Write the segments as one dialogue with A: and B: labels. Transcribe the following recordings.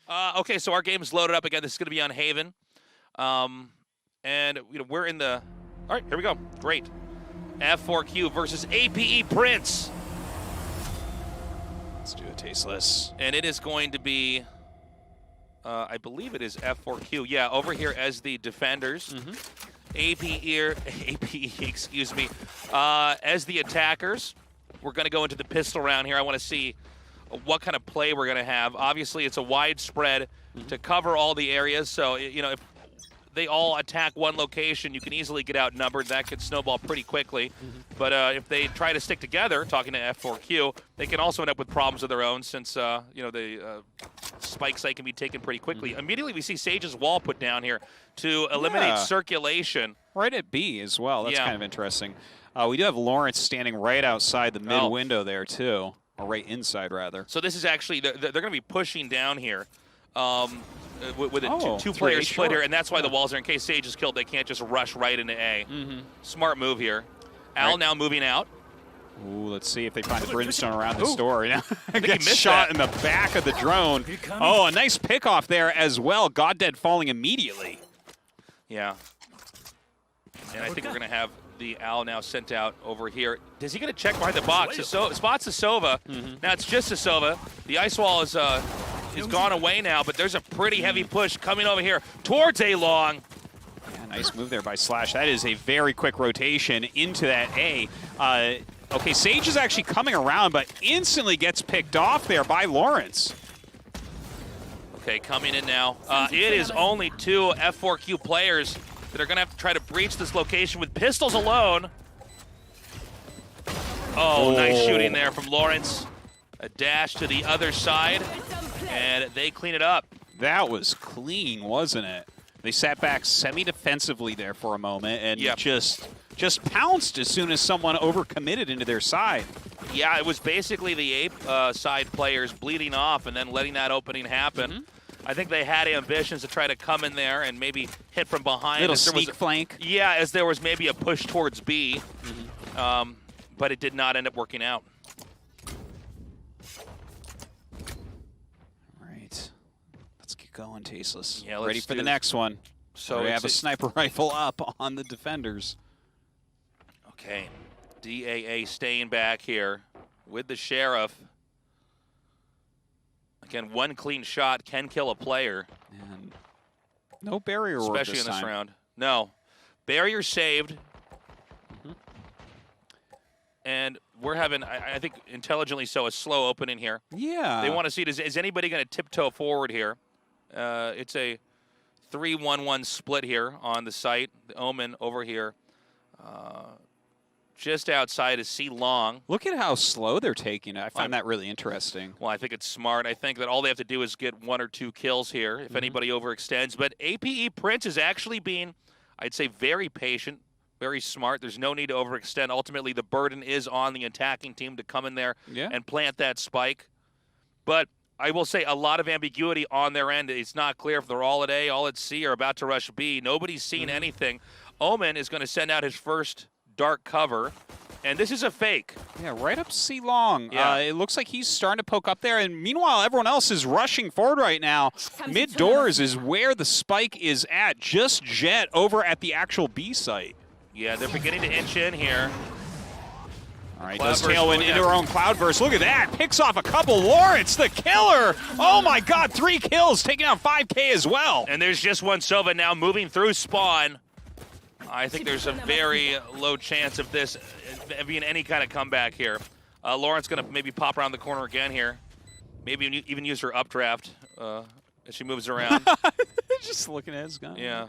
A: Okay, so our game's loaded up again. This is going to be on Haven. And we're in the... All right, here we go. Great. F4Q versus APE Prince.
B: Let's do a tasteless.
A: And it is going to be... I believe it is F4Q. Yeah, over here as the defenders. APE, excuse me. As the attackers, we're going to go into the pistol round here. I want to see what kind of play we're going to have. Obviously, it's a wide spread to cover all the areas. So, if they all attack one location, you can easily get outnumbered. That could snowball pretty quickly. But if they try to stick together, talking to F4Q, they can also end up with problems of their own since, the spike site can be taken pretty quickly. Immediately, we see Sage's wall put down here to eliminate circulation.
B: Right at B as well. That's kind of interesting. We do have Lawrence standing right outside the mid window there, too. Or right inside, rather.
A: So this is actually, they're going to be pushing down here with a two-player split here, and that's why the walls are, in case Sage is killed, they can't just rush right into A. Smart move here. Al now moving out.
B: Ooh, let's see if they find the brimstone around this door. Gets shot in the back of the drone. Oh, a nice pick-off there as well. Goddead falling immediately.
A: Yeah. And I think we're going to have the Al now sent out over here. Is he going to check behind the box? Spots Sova. Now it's just Sova. The ice wall is gone away now, but there's a pretty heavy push coming over here towards A-Long.
B: Yeah, nice move there by Slash. That is a very quick rotation into that A. Okay, Sage is actually coming around, but instantly gets picked off there by Lawrence.
A: Okay, coming in now. It is only two F4Q players that are going to have to try to breach this location with pistols alone. Oh, nice shooting there from Lawrence. A dash to the other side, and they clean it up.
B: That was clean, wasn't it? They sat back semi-defensively there for a moment and just pounced as soon as someone overcommitted into their side.
A: Yeah, it was basically the Ape side players bleeding off and then letting that opening happen. I think they had ambitions to try to come in there and maybe hit from behind.
B: Little sneak flank.
A: Yeah, as there was maybe a push towards B, but it did not end up working out.
B: All right, let's get going, Tasteless.
A: Yeah,
B: ready for the next one. So we have a sniper rifle up on the defenders.
A: Okay, DAA staying back here with the Sheriff. Again, one clean shot can kill a player.
B: And no barrier work
A: especially in this
B: time.
A: round. No. Barrier saved. And we're having, I think, intelligently so, a slow opening here.
B: Yeah.
A: They want to see, is anybody going to tiptoe forward here? It's a 3-1-1 split here on the site. The Omen over here. Just outside is C Long.
B: Look at how slow they're taking it. I find that really interesting.
A: Well, I think it's smart. I think that all they have to do is get 1 or 2 kills here if anybody overextends. But APE Prince is actually being, I'd say, very patient, very smart. There's no need to overextend. Ultimately, the burden is on the attacking team to come in there and plant that spike. But I will say a lot of ambiguity on their end. It's not clear if they're all at A, all at C, or about to rush B. Nobody's seen anything. Omen is going to send out his first dark cover, and this is a fake.
B: Yeah, right up C Long. Yeah. It looks like he's starting to poke up there, and meanwhile, everyone else is rushing forward right now. Mid-doors is where the spike is at, just Jet over at the actual B site.
A: Yeah, they're beginning to inch in here.
B: All right, does Tailwind into her own Cloudburst. Look at that. Picks off a couple. Lawrence, the killer. Oh, my God, 3 kills, taking out 5K as well.
A: And there's just one Sova now moving through spawn. I think there's a very low chance of this being any kind of comeback here. Lawrence going to maybe pop around the corner again here. Maybe even use her updraft as she moves around.
B: Just looking at his gun.
A: Yeah.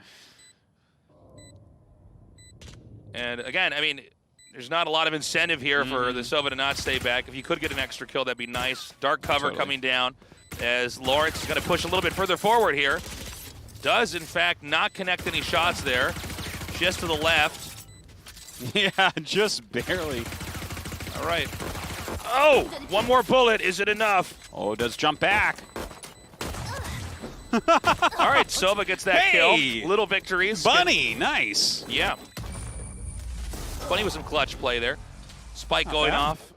A: And again, I mean, there's not a lot of incentive here for the Sova to not stay back. If you could get an extra kill, that'd be nice. Dark cover coming down as Lawrence is going to push a little bit further forward here. Does, in fact, not connect any shots there. Just to the left.
B: Yeah, just barely.
A: All right. Oh, one more bullet. Is it enough?
B: Oh, does jump back.
A: All right, Sova gets that kill. Little victories.
B: Bunny, nice.
A: Yeah. Bunny with some clutch play there. Spike going off.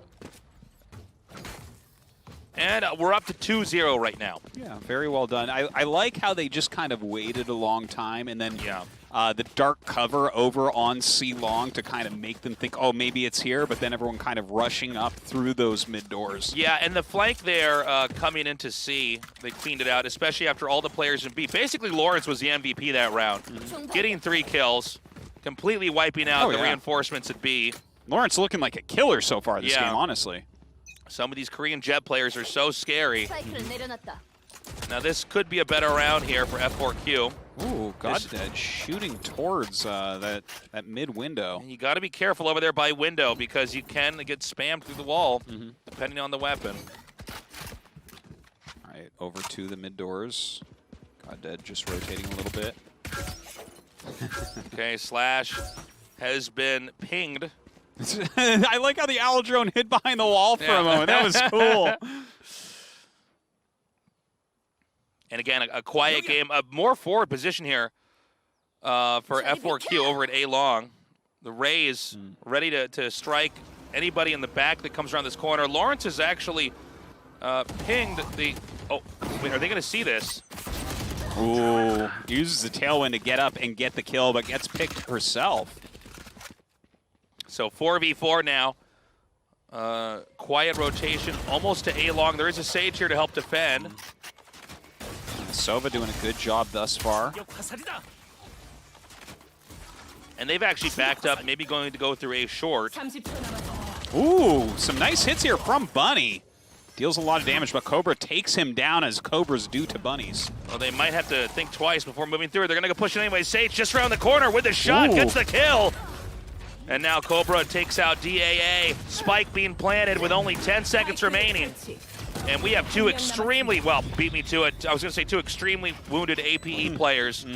A: And we're up to 2-0 right now.
B: Yeah, very well done. I like how they just kind of waited a long time, and then the dark cover over on C long to kind of make them think, oh, maybe it's here, but then everyone kind of rushing up through those mid doors.
A: Yeah, and the flank there coming into C, they cleaned it out, especially after all the players in B. Basically, Lawrence was the MVP that round, getting 3 kills, completely wiping out the reinforcements at B.
B: Lawrence looking like a killer so far this game, honestly.
A: Some of these Korean Jet players are so scary. Now this could be a better round here for F4Q.
B: Ooh, Goddead shooting towards that mid window.
A: You got to be careful over there by window because you can get spammed through the wall, depending on the weapon.
B: All right, over to the mid doors. Goddead just rotating a little bit.
A: Okay, Slash has been pinged.
B: I like how the owl drone hid behind the wall for a moment. That was cool.
A: And again, a quiet game, a more forward position here for F4Q over at A long. The Rays ready to strike anybody in the back that comes around this corner. Lawrence has actually pinged the... Oh, wait, are they going to see this?
B: Ooh, uses the tailwind to get up and get the kill, but gets picked herself.
A: So 4v4 now. Quiet rotation, almost to A long. There is a Sage here to help defend.
B: Sova doing a good job thus far.
A: And they've actually backed up, maybe going to go through A short.
B: Ooh, some nice hits here from Bunny. Deals a lot of damage, but Cobra takes him down as Cobras do to bunnies.
A: Well, they might have to think twice before moving through. They're going to go push it anyway. Sage just around the corner with a shot, gets the kill. And now Cobra takes out DAA. Spike being planted with only 10 seconds remaining. And we have two extremely, well, beat me to it. I was going to say two extremely wounded APE players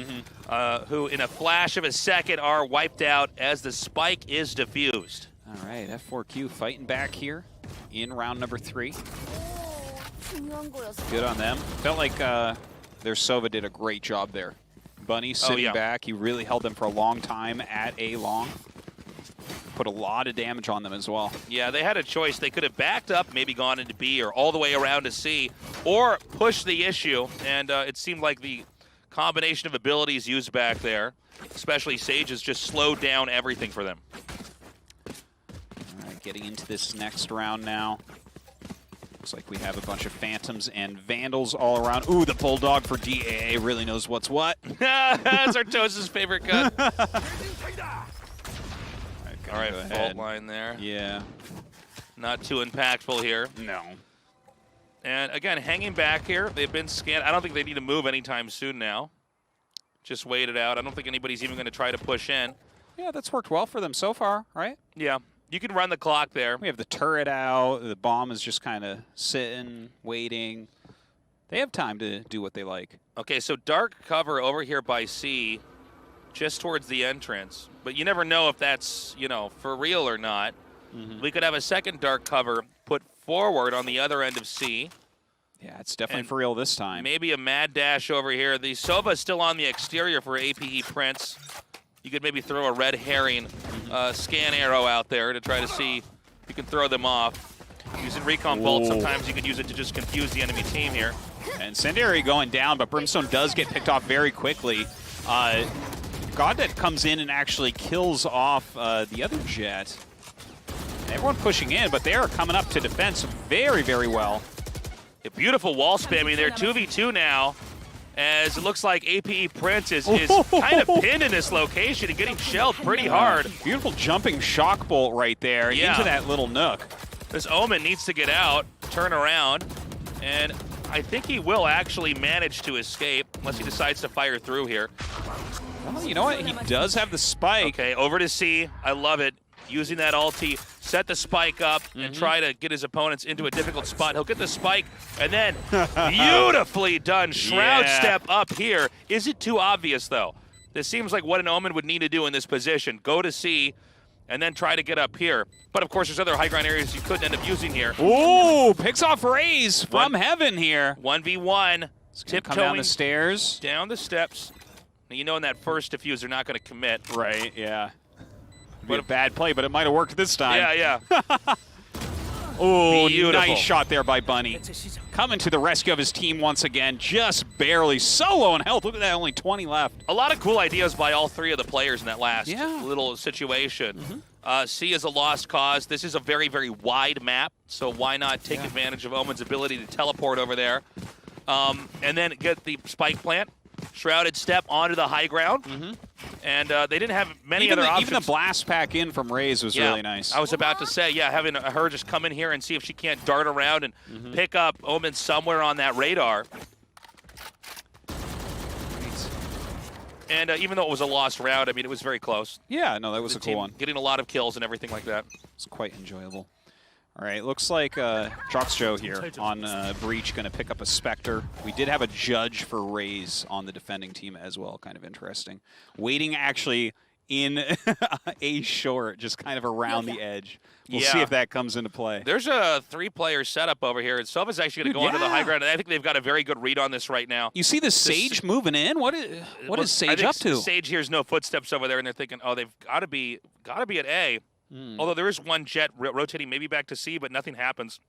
A: who in a flash of a second are wiped out as the spike is defused.
B: All right, F4Q fighting back here in round number 3. Good on them. Felt like their Sova did a great job there. Bunny sitting back. He really held them for a long time at A long. Put a lot of damage on them as well.
A: Yeah, they had a choice. They could have backed up, maybe gone into B or all the way around to C, or pushed the issue. And it seemed like the combination of abilities used back there, especially Sage's, just slowed down everything for them.
B: All right, getting into this next round now. Looks like we have a bunch of Phantoms and Vandals all around. Ooh, the Bulldog for DAA really knows what's what.
A: That's Artosis' favorite gun. All right, fault line there.
B: Yeah.
A: Not too impactful here.
B: No.
A: And again, hanging back here. They've been scanned. I don't think they need to move anytime soon now. Just wait it out. I don't think anybody's even going to try to push in.
B: Yeah, that's worked well for them so far, right?
A: Yeah. You can run the clock there.
B: We have the turret out. The bomb is just kind of sitting, waiting. They have time to do what they like.
A: Okay, so dark cover over here by C, just towards the entrance. But you never know if that's, you know, for real or not. We could have a second dark cover put forward on the other end of C.
B: Yeah, it's definitely for real this time.
A: Maybe a mad dash over here. The Sova is still on the exterior for APE Prince. You could maybe throw a red herring scan arrow out there to try to see if you can throw them off. Using Recon Bolt, sometimes you can use it to just confuse the enemy team here.
B: And Incendiary going down, but Brimstone does get picked off very quickly. Goddead comes in and actually kills off the other Jet. Everyone pushing in, but they are coming up to defense very, very well.
A: A beautiful wall spamming there, 2v2 now, as it looks like APE Prince is kind of pinned in this location and getting shelled pretty hard.
B: Beautiful jumping shock bolt right there into that little nook.
A: This Omen needs to get out, turn around, and I think he will actually manage to escape, unless he decides to fire through here.
B: Well, you know what? He does have the spike.
A: Okay, over to C. I love it. Using that ulti, set the spike up and try to get his opponents into a difficult spot. He'll get the spike, and then beautifully done Shroud step up here. Is it too obvious, though? This seems like what an Omen would need to do in this position. Go to C, and then try to get up here. But, of course, there's other high ground areas you could end up using here.
B: Ooh, picks off Rays from heaven here.
A: 1v1.
B: Tiptoeing down the stairs.
A: Down the steps. Now, you know in that first defuse, they're not going to commit.
B: Right, yeah. But a bad play, but it might have worked this time.
A: Yeah, yeah.
B: Oh,
A: Beautiful.
B: nice shot there by Bunny. Coming to the rescue of his team once again, just barely. So low in health. Look at that, only 20 left.
A: A lot of cool ideas by all three of the players in that last
B: Yeah.
A: little situation. C is a lost cause. This is a very, very wide map, so why not take advantage of Omen's ability to teleport over there and then get the spike plant, shrouded step onto the high ground, and they didn't have many other options.
B: Even the blast pack in from Raze was really nice.
A: I was about to say, having her just come in here and see if she can't dart around and pick up Omen somewhere on that radar. And even though it was a lost round, I mean, it was very close.
B: Yeah, no, that was a cool one.
A: Getting a lot of kills and everything like that.
B: It's quite enjoyable. All right, looks like Joxjo here on Breach going to pick up a Spectre. We did have a judge for Raze on the defending team as well, kind of interesting. Waiting actually in a short, just kind of around the edge. We'll see if that comes into play.
A: There's a 3-player setup over here, and Sova's actually going to go onto the high ground. I think they've got a very good read on this right now.
B: You see the Sage moving in? What is Sage up to?
A: Sage hears no footsteps over there, and they're thinking, oh, they've got to be at A. Although there is one jet rotating maybe back to C, but nothing happens.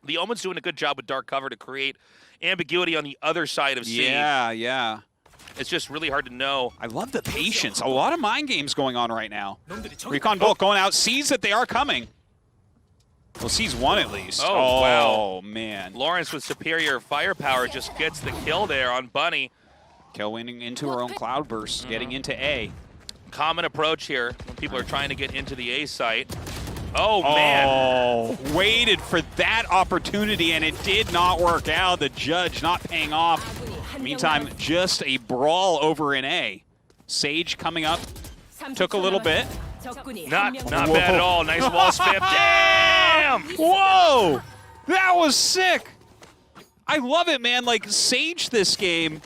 A: The Omen's doing a good job with dark cover to create ambiguity on the other side of C.
B: Yeah.
A: It's just really hard to know.
B: I love the patience. A lot of mind games going on right now. Recon Bolt going out, sees that they are coming. Well, sees one at least.
A: Oh, wow.
B: Man.
A: Lawrence with superior firepower just gets the kill there on Bunny.
B: Tailwinding into her own Cloudburst, getting into A.
A: Common approach here when people are trying to get into the A site. Oh, man.
B: Waited for that opportunity, and it did not work out. The judge not paying off. Meantime, just a brawl over in A. Sage coming up. Took a little bit.
A: Not bad at all. Nice wall spam. Damn!
B: Whoa! That was sick. I love it, man. Like, Sage this game.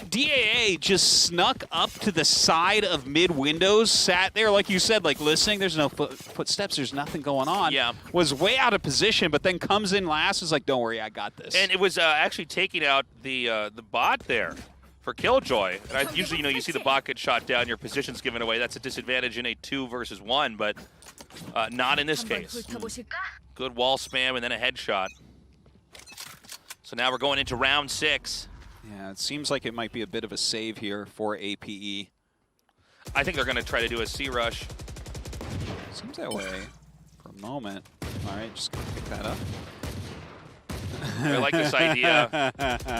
B: DAA just snuck up to the side of mid windows, sat there, like you said, like listening. There's no footsteps. There's nothing going on.
A: Yeah.
B: Was way out of position, but then comes in last. Is like, don't worry, I got this.
A: And it was actually taking out the bot there for Killjoy. And usually, you see the bot get shot down, your position's given away. That's a disadvantage in a 2 versus 1, but not in this case. Good wall spam and then a headshot. So now we're going into round 6.
B: Yeah, it seems like it might be a bit of a save here for APE.
A: I think they're going to try to do a C rush.
B: Seems that way for a moment. All right, just gonna pick that up.
A: I like this idea.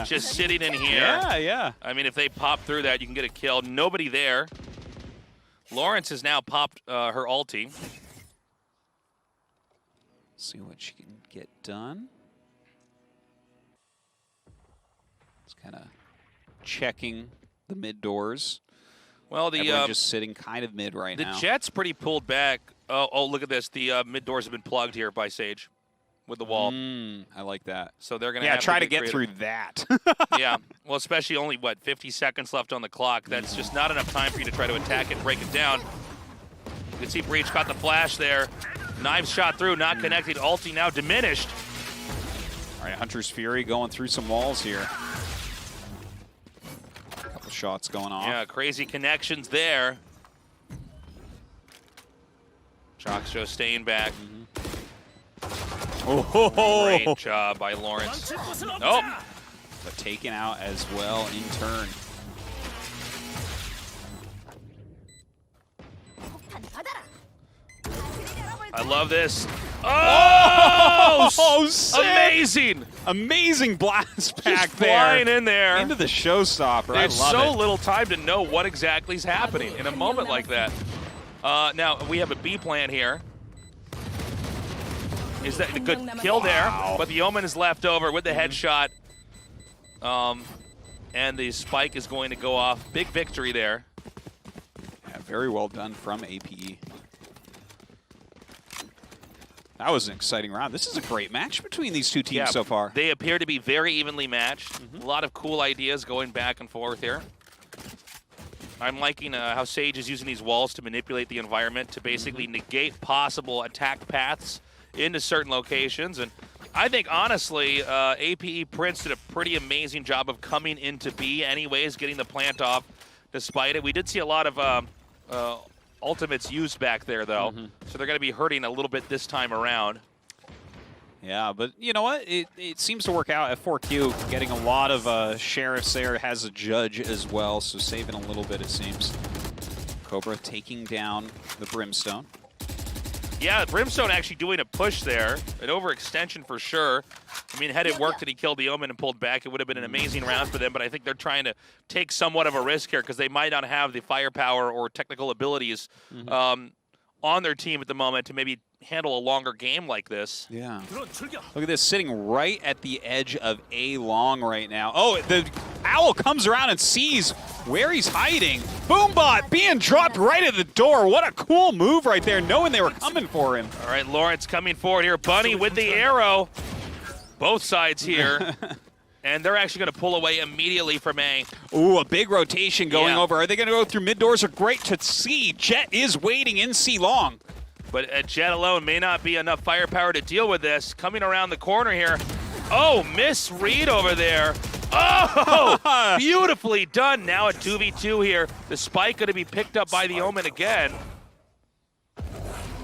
A: Just sitting in here.
B: Yeah.
A: I mean, if they pop through that, you can get a kill. Nobody there. Lawrence has now popped her ulti.
B: See what she can get done. Kind of checking the mid doors.
A: Well,
B: everyone just sitting kind of mid right now.
A: The Jet's pretty pulled back. Oh, look at this. The mid doors have been plugged here by Sage with the wall.
B: I like that.
A: So they're going to
B: try to get through that.
A: Yeah. Well, especially only, 50 seconds left on the clock. That's just not enough time for you to try to attack it, break it down. You can see Breach got the flash there. Knives shot through, not connected. Ulti now diminished.
B: All right, Hunter's Fury going through some walls here. Shots going off.
A: Yeah, crazy connections there. Joxjo staying back. Great job by Lawrence. Oh,
B: but taken out as well in turn.
A: I love this. Oh,
B: sick.
A: Amazing.
B: Amazing blast pack
A: just
B: there.
A: Flying in there.
B: Into the showstopper.
A: There's
B: I love
A: so little time to know what exactly is happening in a moment like that. Now, we have a B plan here. Is that a good kill there? But the Omen is left over with the headshot. And the spike is going to go off. Big victory there.
B: Yeah, very well done from APE. That was an exciting round. This is a great match between these two teams so far.
A: They appear to be very evenly matched. A lot of cool ideas going back and forth here. I'm liking how Sage is using these walls to manipulate the environment to basically negate possible attack paths into certain locations. And I think, honestly, APE Prince did a pretty amazing job of coming into B anyways, getting the plant off despite it. We did see a lot of ultimates used back there, though. So they're going to be hurting a little bit this time around.
B: Yeah, but you know what? It seems to work out. F4Q getting a lot of sheriffs there, has a judge as well, so saving a little bit, it seems. Cobra taking down the Brimstone.
A: Yeah, Brimstone actually doing a push there. An overextension for sure. I mean, had it worked and he killed the Omen and pulled back, it would have been an amazing round for them, but I think they're trying to take somewhat of a risk here because they might not have the firepower or technical abilities on their team at the moment to maybe handle a longer game like this.
B: Yeah. Look at this, sitting right at the edge of A long right now. Oh, the Owl comes around and sees where he's hiding. Boombot being dropped right at the door. What a cool move right there, knowing they were coming for him.
A: All right, Lawrence coming forward here. Bunny with the arrow. Both sides here. And they're actually going to pull away immediately from A.
B: Ooh, a big rotation going over. Are they going to go through mid doors or great to C? Jet is waiting in C long.
A: But Jet alone may not be enough firepower to deal with this. Coming around the corner here. Oh, misread over there. Oh, beautifully done. Now a 2v2 here. The spike going to be picked up by the Omen again.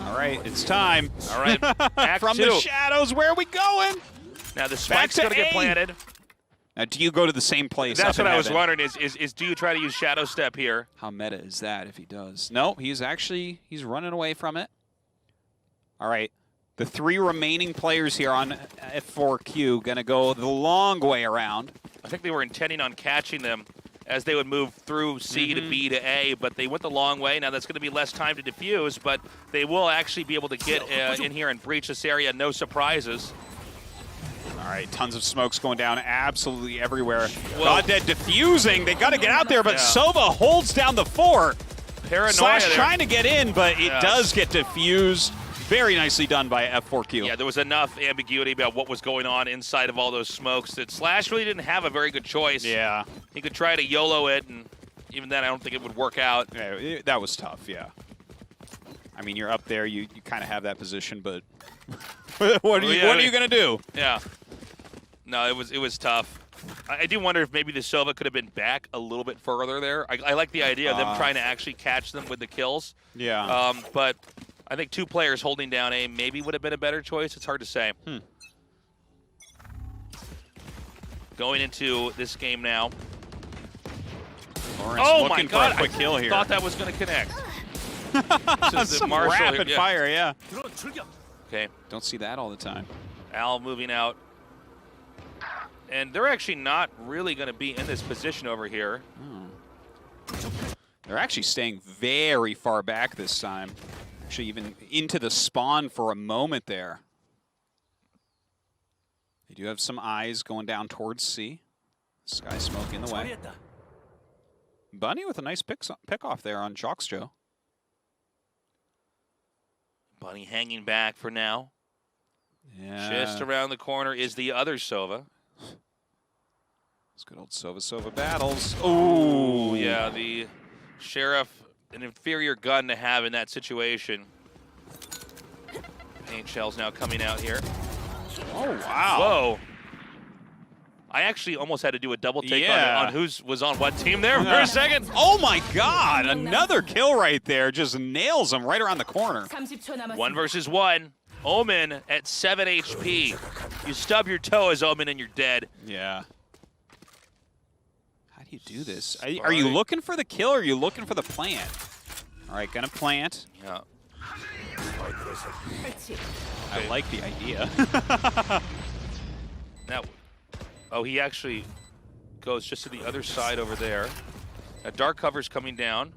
B: All right, it's time.
A: All right, Act
B: From
A: 2.
B: the shadows, where are we going?
A: Now the spike's going to get planted.
B: Now, do you go to the same place?
A: That's what I was wondering is do you try to use Shadow Step here?
B: How meta is that if he does? No, he's running away from it. All right, the 3 remaining players here on F4Q going to go the long way around.
A: I think they were intending on catching them as they would move through C to B to A, but they went the long way. Now that's going to be less time to defuse, but they will actually be able to get in here and breach this area. No surprises.
B: All right, tons of smokes going down absolutely everywhere. Goddead defusing. They got to get out there, but Sova holds down the fort.
A: Paranoia
B: Slash
A: there.
B: trying to get in, but it does get diffused. Very nicely done by F4Q.
A: Yeah, there was enough ambiguity about what was going on inside of all those smokes that Slash really didn't have a very good choice.
B: Yeah.
A: He could try to YOLO it, and even then I don't think it would work out.
B: Yeah, that was tough, yeah. I mean, you're up there, you kind of have that position, but what are you going to do?
A: Yeah. No, it was tough. I do wonder if maybe the Sova could have been back a little bit further there. I like the idea of them trying to actually catch them with the kills.
B: Yeah.
A: But I think 2 players holding down A maybe would have been a better choice. It's hard to say. Going into this game now.
B: Lawrence looking for a quick kill here.
A: I thought that was going to connect.
B: Some rapid fire, yeah.
A: Okay.
B: Don't see that all the time.
A: Al moving out. And they're actually not really going to be in this position over here.
B: They're actually staying very far back this time. Actually even into the spawn for a moment there. They do have some eyes going down towards C. Sky smoke in the way. Bunny with a nice pick off there on Joxjo.
A: Bunny hanging back for now.
B: Yeah.
A: Just around the corner is the other Sova.
B: It's good old Sova battles.
A: Oh, yeah, the Sheriff, an inferior gun to have in that situation. Paint shells now coming out here.
B: Oh, wow.
A: Whoa. I actually almost had to do a double take on who was on what team there for a second.
B: Oh, my God. Another kill right there. Just nails him right around the corner.
A: 1 versus 1. Omen at 7 HP. You stub your toe as Omen and you're dead.
B: Yeah. How do you do this? Are you looking for the kill or are you looking for the plant? All right, gonna plant.
A: Yeah.
B: I like the idea.
A: Now, oh, he actually goes just to the other side over there. Now, dark cover's coming down.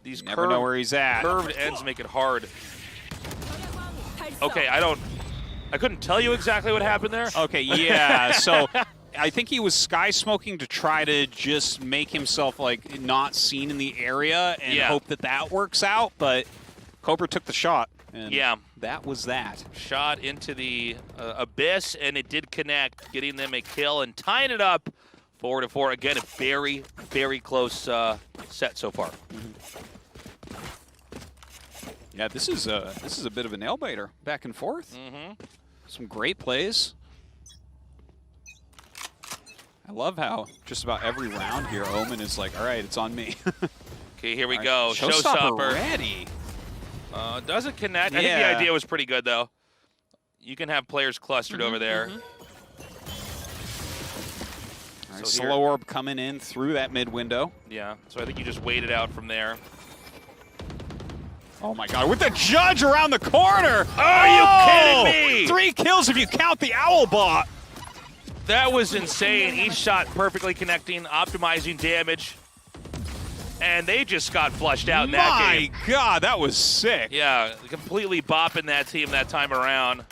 A: These
B: never know where he's at.
A: Curved ends make it hard. Okay, I couldn't tell you exactly what happened there.
B: Okay, yeah, so I think he was sky smoking to try to just make himself like not seen in the area and hope that works out, but Cobra took the shot. And that was that. Shot
A: into the abyss, and it did connect, getting them a kill and tying it up 4-4. Again, a very, very close set so far.
B: Yeah, this is a bit of a nail biter, back and forth. Some great plays. I love how just about every round here, Omen is like, all right, it's on me.
A: Okay, here we go.
B: Showstopper ready.
A: Doesn't connect. I think the idea was pretty good, though. You can have players clustered over there.
B: All right, slow orb coming in through that mid window.
A: Yeah, so I think you just wait it out from there.
B: Oh my god, with the judge around the corner!
A: Are you kidding me?
B: 3 kills if you count the owl bot.
A: That was insane. Each shot perfectly connecting, optimizing damage. And they just got flushed out in that game.
B: My god, that was sick.
A: Yeah, completely bopping that team that time around.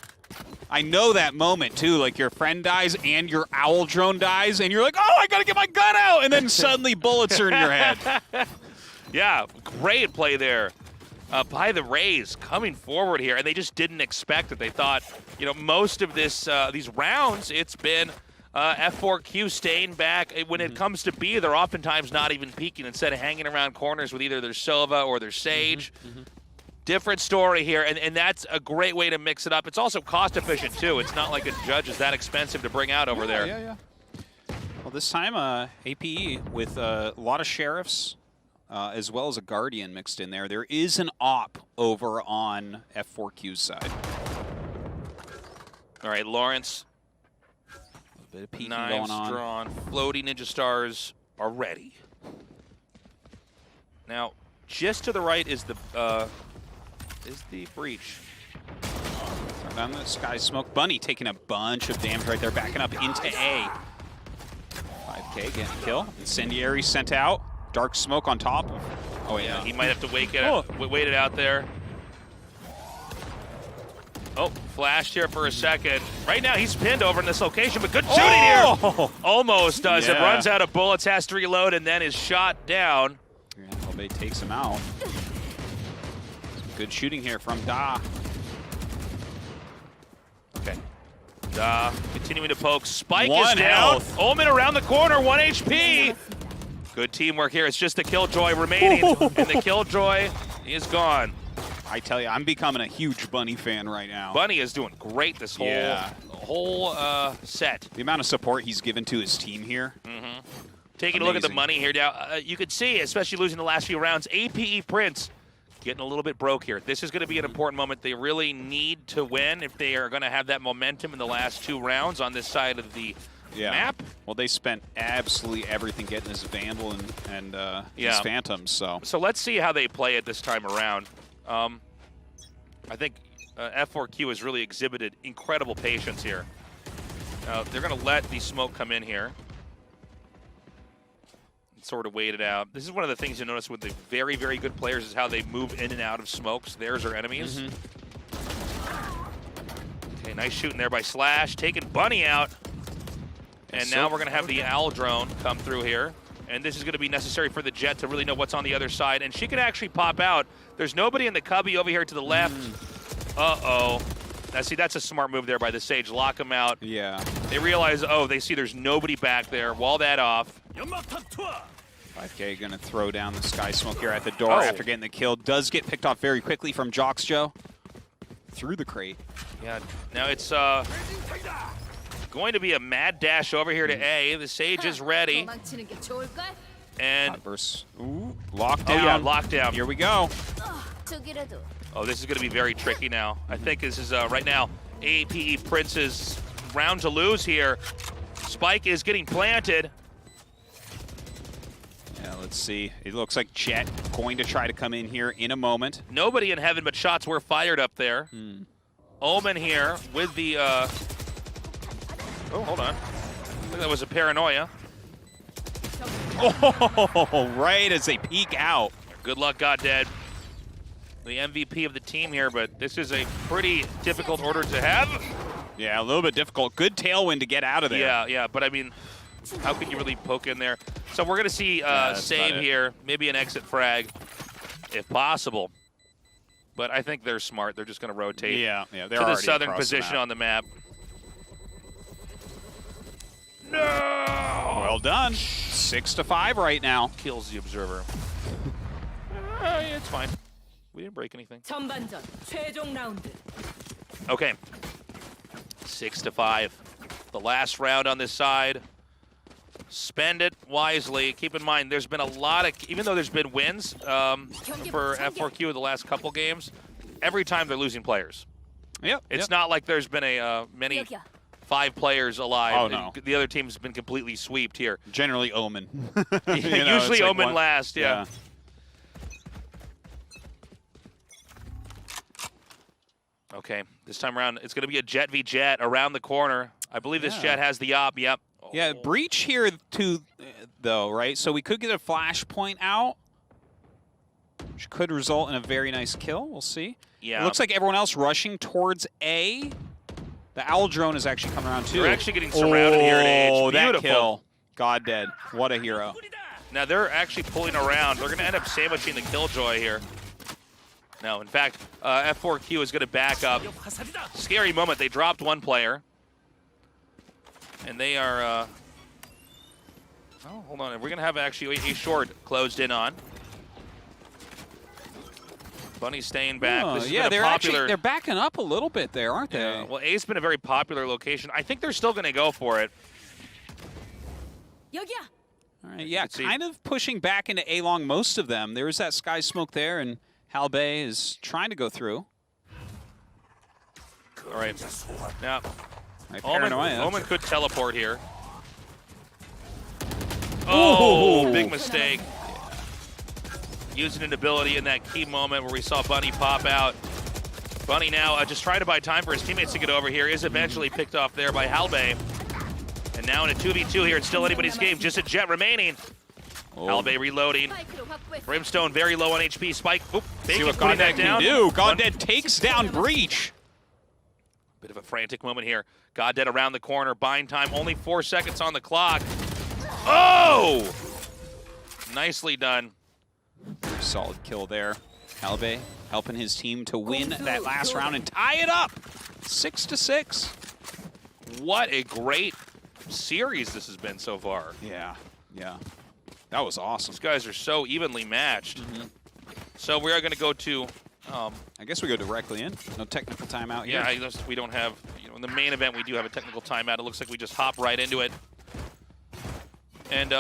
B: I know that moment, too. Like, your friend dies and your owl drone dies, and you're like, oh, I gotta get my gun out! And then suddenly bullets are in your head.
A: Yeah, great play there by the Rays coming forward here. And they just didn't expect it. They thought, you know, most of this these rounds, it's been F4Q staying back. When it comes to B, they're oftentimes not even peeking. Instead of hanging around corners with either their Sova or their Sage. Different story here, and that's a great way to mix it up. It's also cost efficient, too. It's not like a judge is that expensive to bring out over there.
B: Yeah. Well, this time, APE with a lot of sheriffs, as well as a guardian mixed in there. There is an op over on F4Q's side.
A: All right, Lawrence.
B: A bit of peeking
A: Knives
B: going on.
A: drawn. Floating Ninja Stars are ready. Now, just to the right is the breach.
B: Down the sky smoke. Bunny taking a bunch of damage right there, backing up into A. 5K getting a kill. Incendiary sent out. Dark smoke on top. Oh yeah,
A: he might have to wait it out there. Oh, flashed here for a second. Right now he's pinned over in this location, but good shooting here. Almost does it. Runs out of bullets, has to reload, and then is shot down.
B: Yeah, Albay takes him out. Good shooting here from Da.
A: Okay. Da continuing to poke. Spike
B: One
A: is down.
B: health.
A: Omen around the corner, 1 HP. Good teamwork here. It's just the Killjoy remaining, and the Killjoy is gone.
B: I tell you, I'm becoming a huge Bunny fan right now.
A: Bunny is doing great this whole set.
B: The amount of support he's given to his team here.
A: Taking a look at the money here now, you could see, especially losing the last few rounds, APE Prince getting a little bit broke here. This is going to be an important moment. They really need to win if they are going to have that momentum in the last 2 rounds on this side of the map.
B: Well, they spent absolutely everything getting his Vandal and his Phantoms. So
A: let's see how they play it this time around. I think F4Q has really exhibited incredible patience here. They're going to let the smoke come in here. Sort of wait it out. This is one of the things you notice with the very, very good players is how they move in and out of smokes. Theirs are enemies. Okay, nice shooting there by Slash, taking Bunny out. And now we're going to have the Owl drone come through here. And this is going to be necessary for the Jet to really know what's on the other side. And she can actually pop out. There's nobody in the cubby over here to the left. Uh-oh. Now, see, that's a smart move there by the Sage. Lock him out.
B: Yeah.
A: They realize, oh, they see there's nobody back there. Wall that off.
B: 5K going to throw down the sky smoke here at the door after getting the kill. Does get picked off very quickly from Jox Joe. Through the crate.
A: Yeah, now it's going to be a mad dash over here to A. The Sage is ready. And
B: lockdown.
A: Lockdown.
B: Here we go.
A: Oh, this is going to be very tricky now. I think this is right now APE Prince's round to lose here. Spike is getting planted.
B: Yeah, let's see. It looks like Jet going to try to come in here in a moment.
A: Nobody in heaven, but shots were fired up there. Omen here with the... oh, hold on. I think that was a paranoia.
B: Oh, right as they peek out.
A: Good luck, Goddead. The MVP of the team here, but this is a pretty difficult order to have.
B: Yeah, a little bit difficult. Good tailwind to get out of there.
A: Yeah, but I mean, how can you really poke in there? So we're going to see save here, maybe an exit frag, if possible. But I think they're smart. They're just going to rotate
B: they're
A: to the southern position on the map. No!
B: Well done. 6-5 right now.
A: Kills the observer. Yeah, it's fine. We didn't break anything. Okay. 6-5. The last round on this side. Spend it wisely. Keep in mind, there's been a lot of, even though there's been wins for F4Q in the last couple games, every time they're losing players.
B: Yep.
A: It's not like there's been a many 5 players alive.
B: Oh, no.
A: The other team's been completely sweeped here.
B: Generally Omen.
A: Usually Omen
B: like
A: last, yeah. Okay, this time around, it's going to be a Jet v Jet around the corner. I believe this Jet has the op, yep.
B: Yeah, breach here too, though, right? So we could get a flashpoint out, which could result in a very nice kill. We'll see.
A: Yeah.
B: It looks like everyone else rushing towards A. The owl drone is actually coming around too.
A: They're actually getting surrounded here at H.
B: Oh, that
A: Beautiful.
B: kill. God dead. What a hero.
A: Now they're actually pulling around. They're going to end up sandwiching the killjoy here. No, in fact, F4Q is going to back up. Scary moment. They dropped one player. And they are, oh, hold on. We're going to have actually a short closed in on. Bunny staying back.
B: Oh,
A: this has
B: yeah,
A: been a popular,
B: they're backing up a little bit there, aren't they?
A: Yeah, well, A's been a very popular location. I think they're still going to go for it.
B: All right, yeah, kind of pushing back into A-long, most of them. There is that sky smoke there, and Halbay is trying to go through.
A: All right. Now,
B: Right,
A: Omen could teleport here. Oh, big mistake. Using an ability in that key moment where we saw Bunny pop out. Bunny now just trying to buy time for his teammates to get over here. Is eventually picked off there by Halbay. And now in a 2v2 here, it's still anybody's game. Just a Jet remaining. Halbay reloading. Brimstone very low on HP. Spike. Oop,
B: see what Goddead can do. Goddead takes down Breach.
A: Bit of a frantic moment here. Goddead around the corner. Bind time. Only 4 seconds on the clock. Oh! Nicely done.
B: Very solid kill there. Halbay helping his team to win that last round and tie it up. 6-6.
A: What a great series this has been so far.
B: Yeah, yeah. That was awesome.
A: These guys are so evenly matched. So we are going to go to...
B: I guess we go directly in. No technical timeout here.
A: Yeah, I guess we don't have... You know, in the main event, we do have a technical timeout. It looks like we just hop right into it. And,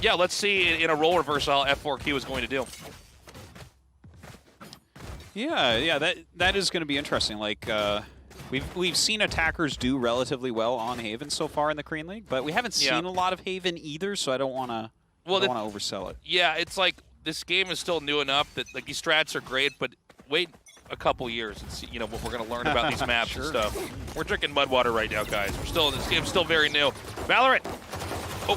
A: yeah, let's see in a role reversal how F4Q is going to do.
B: Yeah, that is going to be interesting. Like, we've seen attackers do relatively well on Haven so far in the Korean League, but we haven't seen a lot of Haven either, so I don't want to oversell it.
A: Yeah, it's like this game is still new enough that like these strats are great, but wait a couple years and see, you know, what we're going to learn about these maps and stuff. We're drinking mud water right now, guys. This game's still very new. VALORANT. Oh,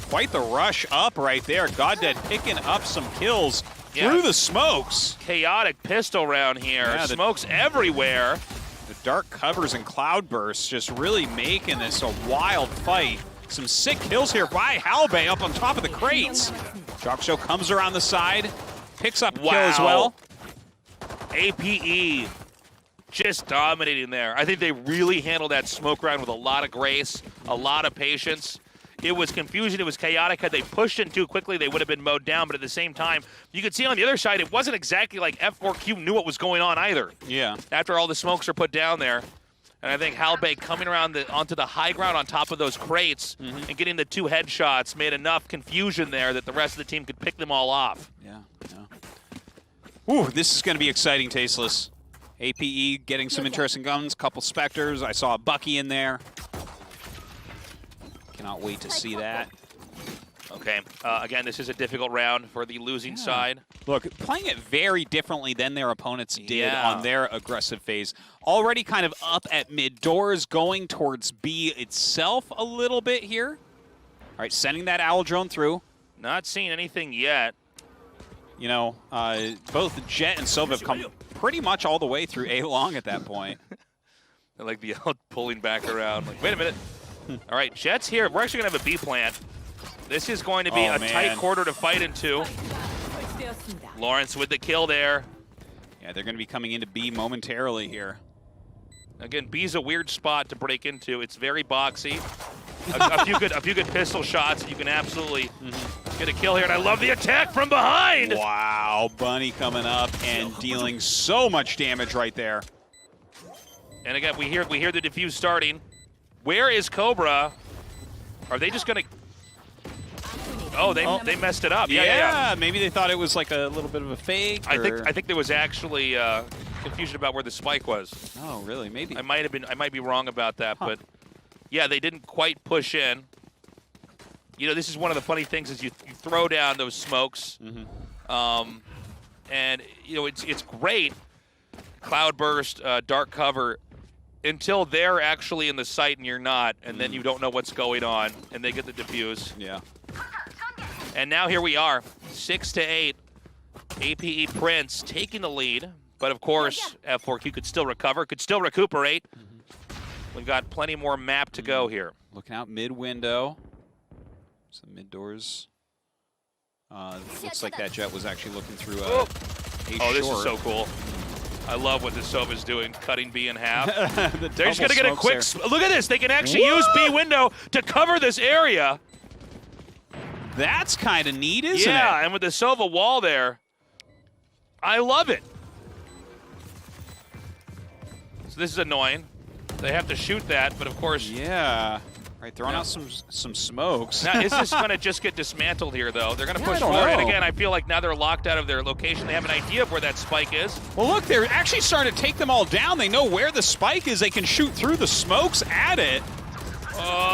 B: quite the rush up right there. Goddead picking up some kills through the smokes.
A: Chaotic pistol round here. Yeah, smokes everywhere.
B: The dark covers and cloudbursts just really making this a wild fight. Some sick kills here by Halbay up on top of the crates. Show comes around the side, picks up a kill as well.
A: APE just dominating there. I think they really handled that smoke round with a lot of grace, a lot of patience. It was confusion. It was chaotic. Had they pushed in too quickly, they would have been mowed down. But at the same time, you could see on the other side, it wasn't exactly like F4Q knew what was going on either.
B: Yeah.
A: After all the smokes are put down there. And I think Halbay coming around onto the high ground on top of those crates and getting the 2 headshots made enough confusion there that the rest of the team could pick them all off.
B: Yeah. Ooh, this is going to be exciting, Tasteless. APE getting some interesting guns, couple Spectres. I saw a Bucky in there. Cannot wait to see that.
A: Okay, again, this is a difficult round for the losing side.
B: Look, playing it very differently than their opponents did on their aggressive phase. Already kind of up at mid doors, going towards B itself a little bit here. All right, sending that owl drone through.
A: Not seeing anything yet.
B: You know, both Jet and Silva have come pretty much all the way through A-long at that point.
A: I like the pulling back around. Like, wait a minute. All right, Jet's here. We're actually going to have a B plant. This is going to be a tight quarter to fight into. Lawrence with the kill there.
B: Yeah, they're going to be coming into B momentarily here.
A: Again, B's a weird spot to break into. It's very boxy. a few good pistol shots. You can absolutely get a kill here. And I love the attack from behind.
B: Wow, Bunny coming up and dealing so much damage right there.
A: And again, we hear the defuse starting. Where is Cobra? Are they just going to... Oh, they messed it up. Yeah.
B: Maybe they thought it was like a little bit of a fake.
A: I think there was actually confusion about where the spike was.
B: Oh, really? Maybe.
A: I might be wrong about that, but yeah, they didn't quite push in. You know, this is one of the funny things is you throw down those smokes, and you know it's great. Cloudburst, dark cover, until they're actually in the site and you're not, and then you don't know what's going on, and they get the defuse.
B: Yeah.
A: And now here we are, 6-8. APE Prince taking the lead, but of course F4Q could still recover, could still recuperate. We've got plenty more map to go here.
B: Looking out mid window. Some mid doors. Looks like that jet was actually looking through a short.
A: This is so cool. I love what this Sova's doing, cutting B in half. They're just going to get a quick... Look at this. They can actually use B window to cover this area.
B: That's kind of neat, isn't it?
A: Yeah, and with the Sova wall there, I love it. So this is annoying. They have to shoot that, but of course...
B: Yeah. Right, throwing out some smokes.
A: Now, is this going to just get dismantled here, though? They're going to push forward. And again, I feel like now they're locked out of their location. They have an idea of where that spike is.
B: Well, look, they're actually starting to take them all down. They know where the spike is. They can shoot through the smokes at it.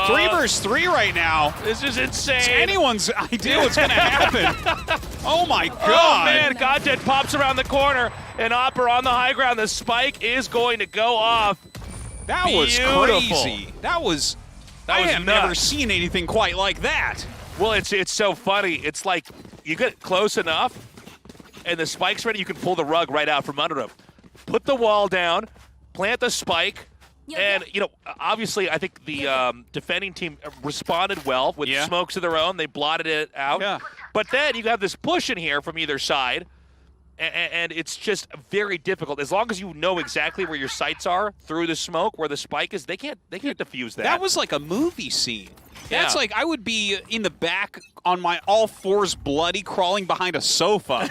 B: 3 versus 3 right now.
A: This is insane.
B: It's anyone's idea what's going to happen. Oh, my God.
A: Oh, man. Goddead pops around the corner. And Opera on the high ground. The spike is going to go off.
B: That was crazy. That was I have never seen anything quite like that.
A: Well, it's so funny. It's like you get close enough, and the spike's ready. You can pull the rug right out from under them. Put the wall down, plant the spike, and you know, obviously, I think the defending team responded well with smokes of their own. They blotted it out.
B: Yeah.
A: But then you have this push in here from either side. And it's just very difficult. As long as you know exactly where your sights are through the smoke, where the spike is, they can't defuse that.
B: That was like a movie scene. That's like I would be in the back on my all fours, bloody, crawling behind a sofa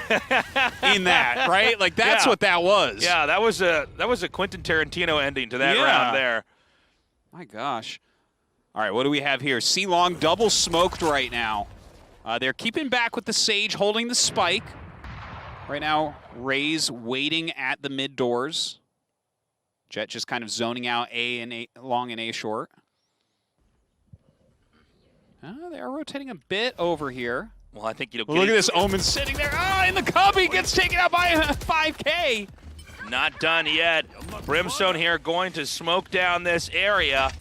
B: in that, right? Like that's what that was.
A: Yeah, that was a Quentin Tarantino ending to that round there.
B: My gosh. All right, what do we have here? C-Long double smoked right now. They're keeping back with the Sage, holding the spike. Right now, Ray's waiting at the mid doors. Jet just kind of zoning out A long and A short. They are rotating a bit over here.
A: Well, I think, you know,
B: look at this Omen sitting there. In the cubby gets taken out by 5K.
A: Not done yet. Brimstone here going to smoke down this area,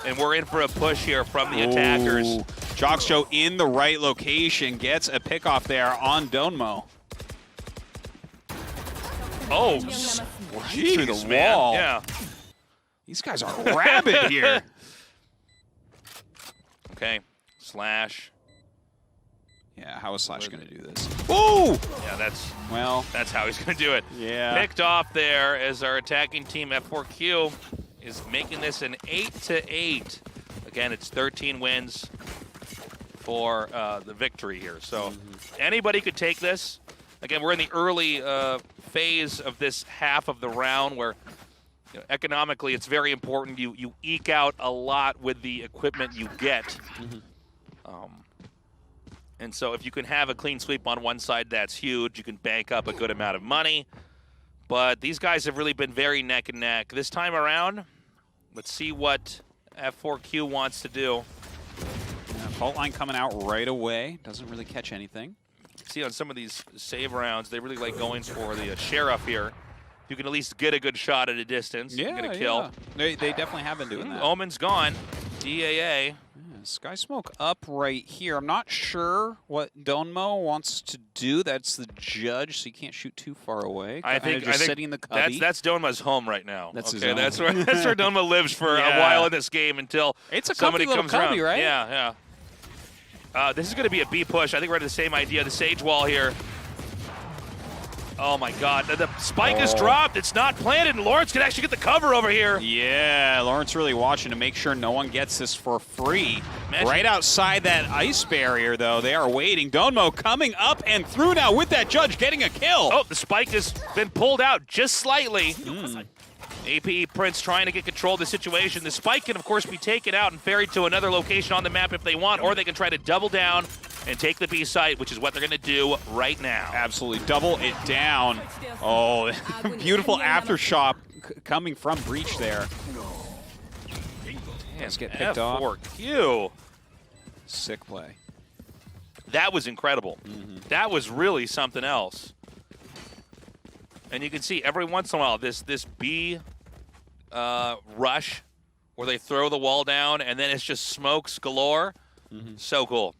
A: and we're in for a push here from the attackers.
B: Jockshow in the right location gets a pickoff there on Donmo.
A: Oh,
B: geez, through the wall.
A: Yeah.
B: These guys are rabid here.
A: Okay, Slash.
B: Yeah, how is Slash going to do this? Ooh!
A: Yeah, that's how he's going to do it.
B: Yeah.
A: Picked off there as our attacking team F4Q is making this an 8-8. Again, it's 13 wins for the victory here. So anybody could take this. Again, we're in the early phase of this half of the round where economically it's very important. You eke out a lot with the equipment you get. And so if you can have a clean sweep on one side, that's huge. You can bank up a good amount of money. But these guys have really been very neck and neck. This time around, let's see what F4Q wants to do.
B: Fault line coming out right away. Doesn't really catch anything.
A: See, on some of these save rounds, they really like going for the sheriff here. You can at least get a good shot at a distance. Get a kill.
B: They definitely have been doing that.
A: Omen's gone. DAA.
B: Sky Smoke up right here. I'm not sure what Donmo wants to do. That's the judge, so you can't shoot too far away.
A: I think
B: sitting in the cubby.
A: That's Donma's home right now.
B: That's
A: okay. That's where Donma lives for a while in this game until somebody comes around.
B: Right?
A: Yeah. This is going to be a B push. I think we're at the same idea. The Sage wall here. Oh my God, the spike is dropped. It's not planted, and Lawrence can actually get the cover over here.
B: Yeah, Lawrence really watching to make sure no one gets this for free. Right outside that ice barrier, though, they are waiting. Donmo coming up and through now with that judge getting a kill.
A: Oh, the spike has been pulled out just slightly. APE Prince trying to get control of the situation. The spike can, of course, be taken out and ferried to another location on the map if they want, or they can try to double down and take the B site, which is what they're going to do right now.
B: Absolutely. Double it down. Oh, beautiful aftershock coming from Breach there. Let's get picked off.
A: F4Q.
B: Sick play.
A: That was incredible. That was really something else. And you can see every once in a while this B rush where they throw the wall down and then it's just smokes galore. So cool.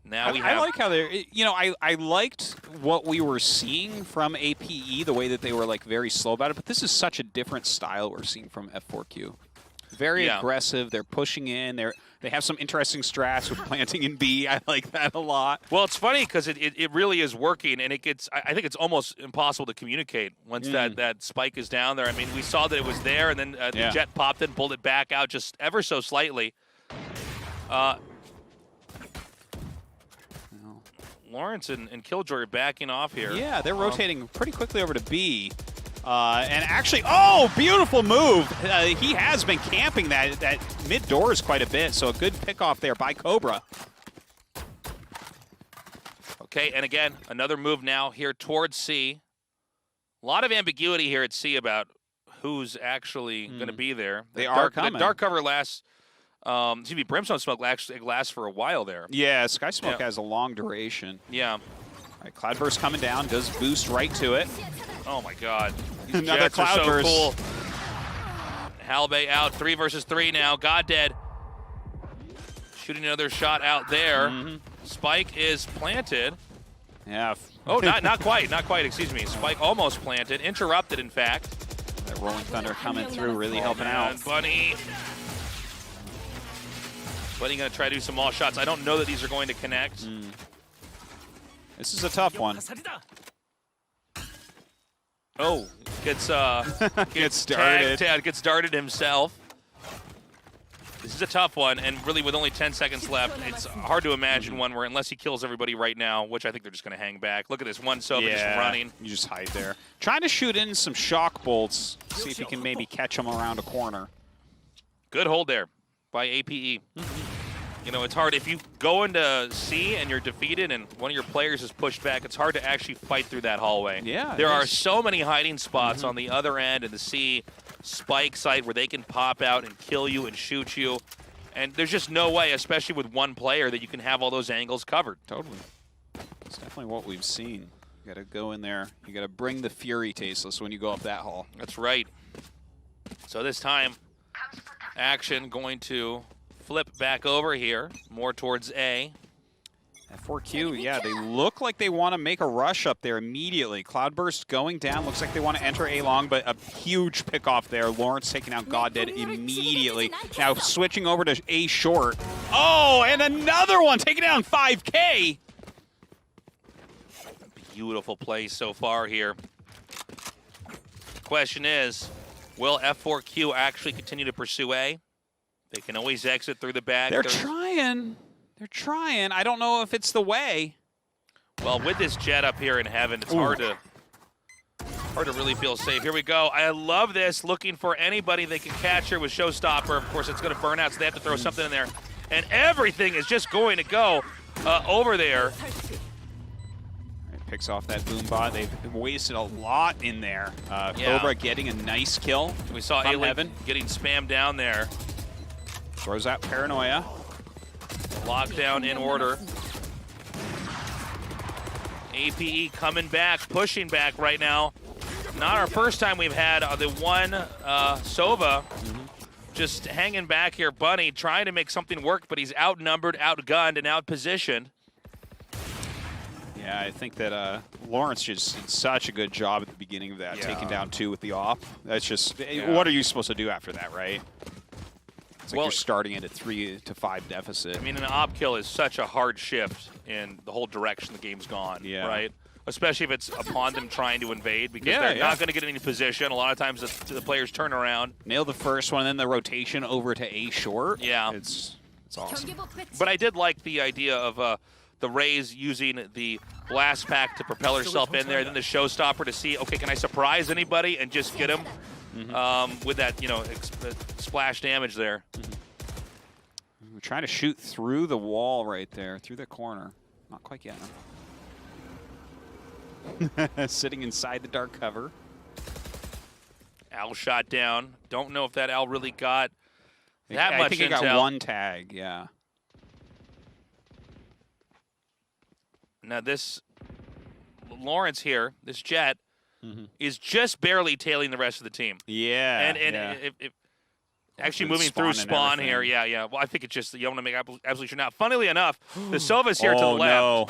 A: Now we have.
B: I like how they're. You know, I liked what we were seeing from APE, the way that they were like very slow about it. But this is such a different style we're seeing from F4Q. Very aggressive. They're pushing in. They have some interesting strats with planting in B. I like that a lot.
A: Well, it's funny because it really is working, and it gets. I think it's almost impossible to communicate once that spike is down there. I mean, we saw that it was there, and then the jet popped in, pulled it back out just ever so slightly. Lawrence and Killjoy are backing off here.
B: Yeah, they're rotating pretty quickly over to B. And actually, oh, beautiful move. He has been camping that mid doors quite a bit, so a good pick off there by Cobra.
A: Okay, and again, another move now here towards C. A lot of ambiguity here at C about who's actually going to be there.
B: They are coming.
A: The dark cover lasts. Brimstone Smoke actually lasts for a while there.
B: Yeah, Sky Smoke has a long duration.
A: Yeah.
B: All right, Cloudburst coming down, does boost right to it.
A: Oh my God.
B: Another Cloudburst.
A: So cool. Halbay out, 3 versus 3 now. God dead. Shooting another shot out there. Spike is planted.
B: Yeah.
A: Oh, not quite, excuse me. Spike almost planted, interrupted in fact.
B: That Rolling Thunder coming through, really helping out.
A: Bunny going to try to do some wall shots. I don't know that these are going to connect.
B: This is a tough one.
A: Oh, gets
B: started.
A: Gets darted himself. This is a tough one, and really with only 10 seconds left, it's hard to imagine one where unless he kills everybody right now, which I think they're just going to hang back. Look at this one Sova just running.
B: You just hide there. Trying to shoot in some shock bolts, see if you can maybe catch him around a corner.
A: Good hold there by APE. You know, it's hard. If you go into C and you're defeated and one of your players is pushed back, it's hard to actually fight through that hallway.
B: Yeah.
A: There are so many hiding spots on the other end in the C spike site where they can pop out and kill you and shoot you. And there's just no way, especially with one player, that you can have all those angles covered.
B: Totally. It's definitely what we've seen. You got to go in there. You got to bring the fury tasteless when you go up that hall.
A: That's right. So this time, Action going to flip back over here, more towards A.
B: F4Q, yeah, they look like they want to make a rush up there immediately. Cloudburst going down, looks like they want to enter A long, but a huge pick off there. Lawrence taking out Goddead immediately. Now switching over to A short. Oh, and another one taking down 5K.
A: Beautiful play so far here. Question is, will F4Q actually continue to pursue A? They can always exit through the back.
B: They're trying. They're trying. I don't know if it's the way.
A: Well, with this jet up here in heaven, it's hard to really feel safe. Here we go. I love this. Looking for anybody they can catch here with Showstopper. Of course, it's going to burn out, so they have to throw something in there. And everything is just going to go over there.
B: Picks off that boom bot. They've wasted a lot in there. Cobra getting a nice kill.
A: We saw A-Heaven getting spammed down there.
B: Throws out Paranoia.
A: Lockdown in order. APE coming back, pushing back right now. Not our first time we've had the one Sova just hanging back here. Bunny trying to make something work, but he's outnumbered, outgunned, and outpositioned.
B: Yeah, I think that Lawrence just did such a good job at the beginning of that, taking down 2 with the op. That's just, what are you supposed to do after that, right? It's like you're starting at a 3-5 deficit.
A: I mean, an op kill is such a hard shift in the whole direction the game's gone, right? Especially if it's upon them trying to invade, because they're not going to get any position. A lot of times the players turn around.
B: Nail the first one, and then the rotation over to A short.
A: Yeah.
B: It's awesome.
A: But I did like the idea of the Raze using the blast pack to propel herself in there, then the Showstopper to see, okay, can I surprise anybody and just get him with that, splash damage there.
B: We're trying to shoot through the wall right there, through the corner. Not quite getting him. Sitting inside the dark cover.
A: Al shot down. Don't know if that Al really got that much
B: I think he
A: intel.
B: got one tag, yeah.
A: Now this Lawrence here, this Jet, is just barely tailing the rest of the team.
B: Yeah.
A: And if actually moving through spawn here, yeah. Well, I think it's just, you want to make absolutely sure. Now, funnily enough, the Sova's here to the left.
B: No.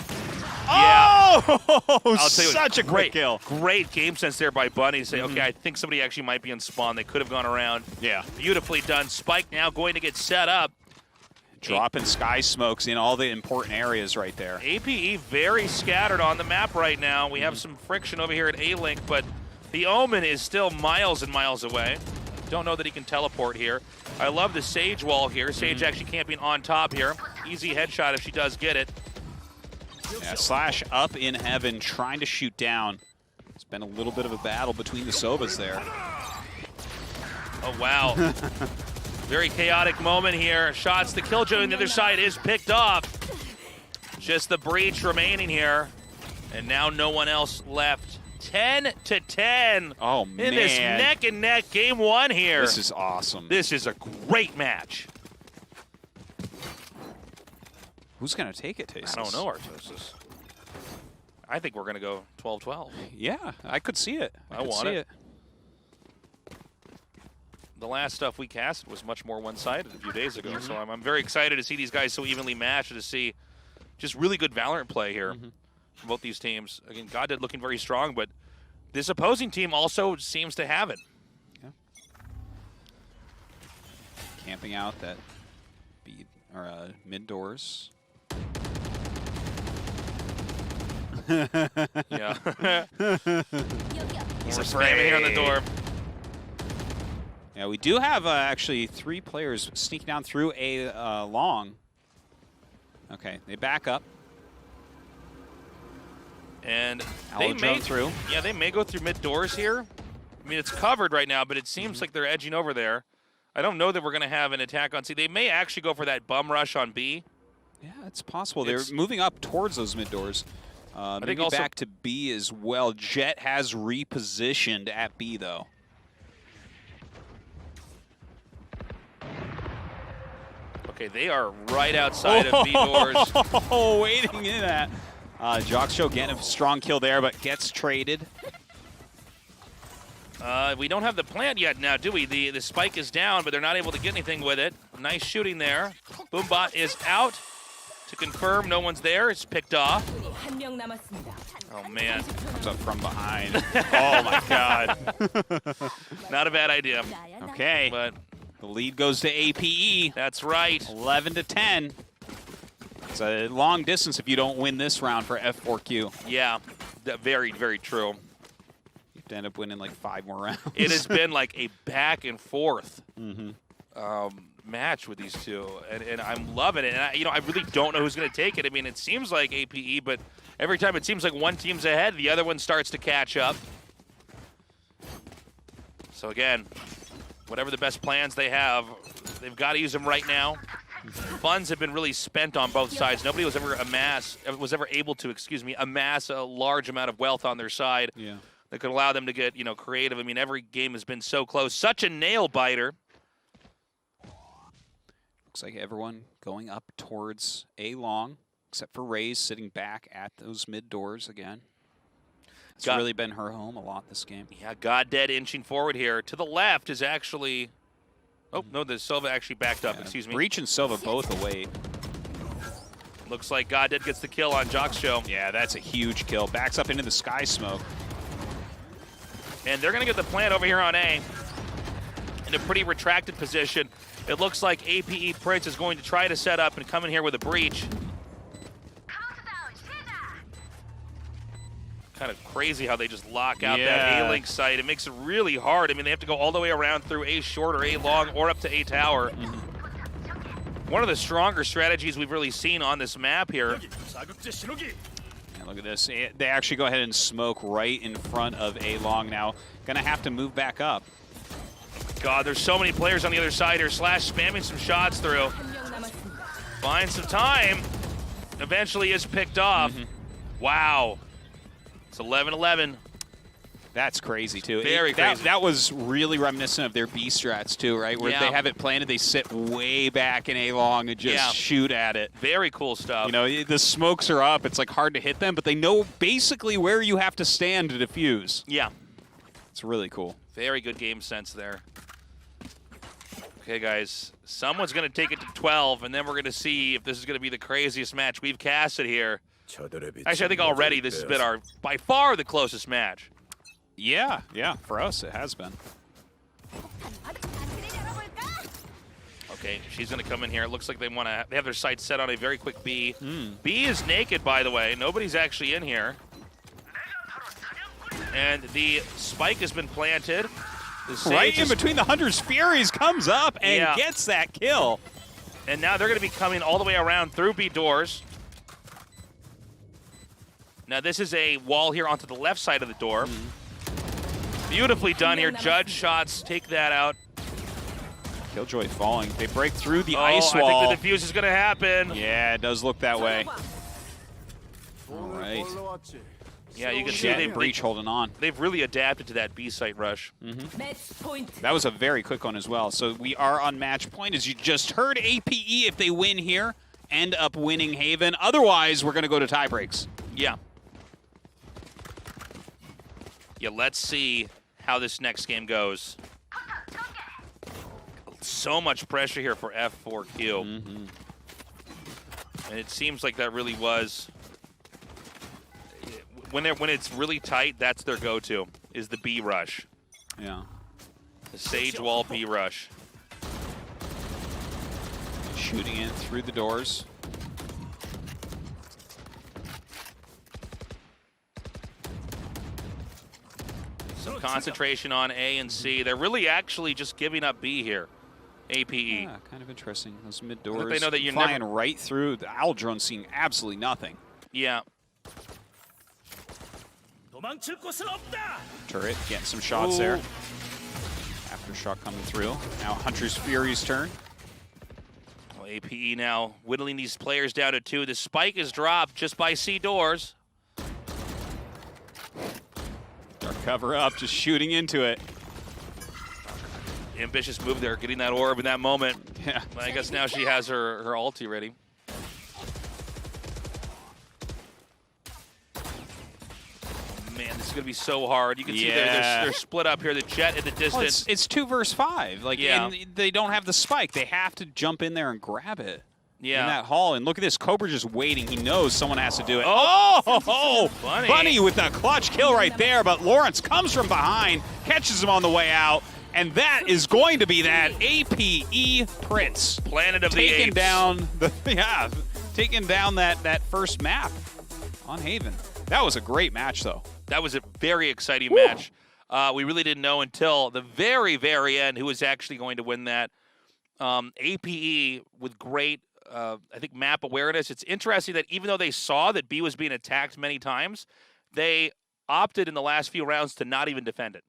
A: Yeah.
B: Oh,
A: I'll tell you,
B: such a quick kill.
A: Great game sense there by Bunny to say, okay, I think somebody actually might be in spawn. They could have gone around.
B: Yeah.
A: Beautifully done. Spike now going to get set up.
B: Dropping sky smokes in all the important areas right there.
A: APE very scattered on the map right now. We have some friction over here at A-Link, but the Omen is still miles and miles away. Don't know that he can teleport here. I love the Sage wall here. Sage actually camping on top here. Easy headshot if she does get it.
B: Yeah, Slash up in heaven, trying to shoot down. It's been a little bit of a battle between the Sovas there.
A: Oh, wow. Very chaotic moment here. Shots, the Killjoy on the other side is picked off. Just the breach remaining here. And now no one else left. 10-10.
B: Oh, man.
A: In this neck and neck game one here.
B: This is awesome.
A: This is a great match.
B: Who's going to take it, Tasteless?
A: I don't know, Artosis. I think we're going to go 12-12.
B: Yeah, I could see it.
A: I want it. The last stuff we cast was much more one-sided a few days ago, so I'm very excited to see these guys so evenly matched and to see just really good Valorant play here from both these teams. Again, Goddead looking very strong, but this opposing team also seems to have it.
B: Yeah. Camping out that mid doors.
A: Yeah. He's spamming here on the door.
B: Yeah, we do have actually 3 players sneaking down through a long. Okay, they back up.
A: And they may
B: through.
A: Yeah, they may go through mid doors here. I mean, it's covered right now, but it seems like they're edging over there. I don't know that we're going to have an attack on C. They may actually go for that bum rush on B.
B: Yeah, it's possible. They're moving up towards those mid doors. Maybe also back to B as well. Jet has repositioned at B, though.
A: Okay, they are right outside of B doors.
B: Oh, waiting in that. Joxshow getting a strong kill there, but gets traded.
A: We don't have the plant yet now, do we? The spike is down, but they're not able to get anything with it. Nice shooting there. Boombot is out. To confirm, no one's there. It's picked off. Oh, man.
B: Comes up from behind. Oh, my God.
A: Not a bad idea.
B: Okay.
A: But
B: the lead goes to APE.
A: That's right.
B: 11-10. It's a long distance if you don't win this round for F4Q.
A: Yeah, very, very true.
B: You have to end up winning like 5 more rounds.
A: It has been like a back and forth match with these two, and I'm loving it. And I really don't know who's going to take it. I mean, it seems like APE, but every time it seems like one team's ahead, the other one starts to catch up. So again, whatever the best plans they have, they've got to use them right now. Funds have been really spent on both sides. Nobody was ever able to amass a large amount of wealth on their side that could allow them to get creative. I mean, every game has been so close. Such a nail biter.
B: Looks like everyone going up towards A long, except for Raze sitting back at those mid doors again. It's really been her home a lot this game.
A: Yeah, Goddead inching forward here. To the left is actually... Oh, no, the Sova actually backed up, excuse me.
B: Breach and Sova both away.
A: Looks like Goddead gets the kill on Joxshow.
B: Yeah, that's a huge kill. Backs up into the sky smoke.
A: And they're going to get the plant over here on A in a pretty retracted position. It looks like APE Prince is going to try to set up and come in here with a breach. Kind of crazy how they just lock out that A-Link site. It makes it really hard. I mean, they have to go all the way around through A short or A long or up to A tower. One of the stronger strategies we've really seen on this map here.
B: And look at this. They actually go ahead and smoke right in front of A long now. Gonna have to move back up.
A: God, there's so many players on the other side here. Slash spamming some shots through. Finds some time. Eventually is picked off. Wow. It's 11-11.
B: That's crazy, too.
A: Very crazy.
B: That was really reminiscent of their B strats, too, right? Where they have it planted, they sit way back in A-long and just shoot at it.
A: Very cool stuff.
B: You know, the smokes are up. It's, like, hard to hit them, but they know basically where you have to stand to defuse.
A: Yeah.
B: It's really cool.
A: Very good game sense there. Okay, guys. Someone's going to take it to 12, and then we're going to see if this is going to be the craziest match we've casted here. Actually, I think already this has been by far the closest match.
B: Yeah, for us it has been.
A: Okay, she's going to come in here. It looks like they have their sights set on a very quick B. B is naked, by the way. Nobody's actually in here. And the spike has been planted.
B: Right in between the Hunter's Furies comes up and gets that kill.
A: And now they're going to be coming all the way around through B doors. Now this is a wall here onto the left side of the door. Beautifully done here. Judge shots take that out.
B: Killjoy falling. They break through the ice wall.
A: I think the defuse is going to happen.
B: Yeah, it does look that way. All right.
A: Yeah, you can see they
B: Breach holding on.
A: They've really adapted to that B site rush.
B: That was a very quick one as well. So we are on match point. As you just heard, APE, if they win here, end up winning Haven. Otherwise, we're going to go to tie breaks.
A: Yeah. Yeah, let's see how this next game goes. So much pressure here for F4Q. And it seems like that really was... When it's really tight, that's their go-to, is the B rush.
B: Yeah.
A: The Sage Wall B rush.
B: Shooting in through the doors.
A: Some concentration on A and C. They're really actually just giving up B here. APE.
B: Yeah, kind of interesting. Those mid doors
A: they know that you're
B: flying right through. The owl drone seeing absolutely nothing.
A: Yeah.
B: Turret getting some shots there. Aftershock coming through. Now Hunter's Fury's turn.
A: Well, APE now whittling these players down to 2. The spike is dropped just by C doors.
B: Dark cover up, just shooting into it.
A: Ambitious move there, getting that orb in that moment.
B: Yeah.
A: I guess now she has her ulti ready. Man, this is going to be so hard. You can see they're split up here. The Jet in the distance.
B: Well, it's 2 versus 5. Like, and they don't have the spike. They have to jump in there and grab it.
A: Yeah.
B: In that hall. And look at this. Cobra just waiting. He knows someone has to do it.
A: Oh!
B: Bunny with the clutch kill right there. But Lawrence comes from behind, catches him on the way out. And that is going to be that APE Prince.
A: Planet of the Apes.
B: Taking down that first map on Haven. That was a great match, though.
A: That was a very exciting match. We really didn't know until the very, very end who was actually going to win that. APE with great, I think, map awareness. It's interesting that even though they saw that B was being attacked many times, they opted in the last few rounds to not even defend it.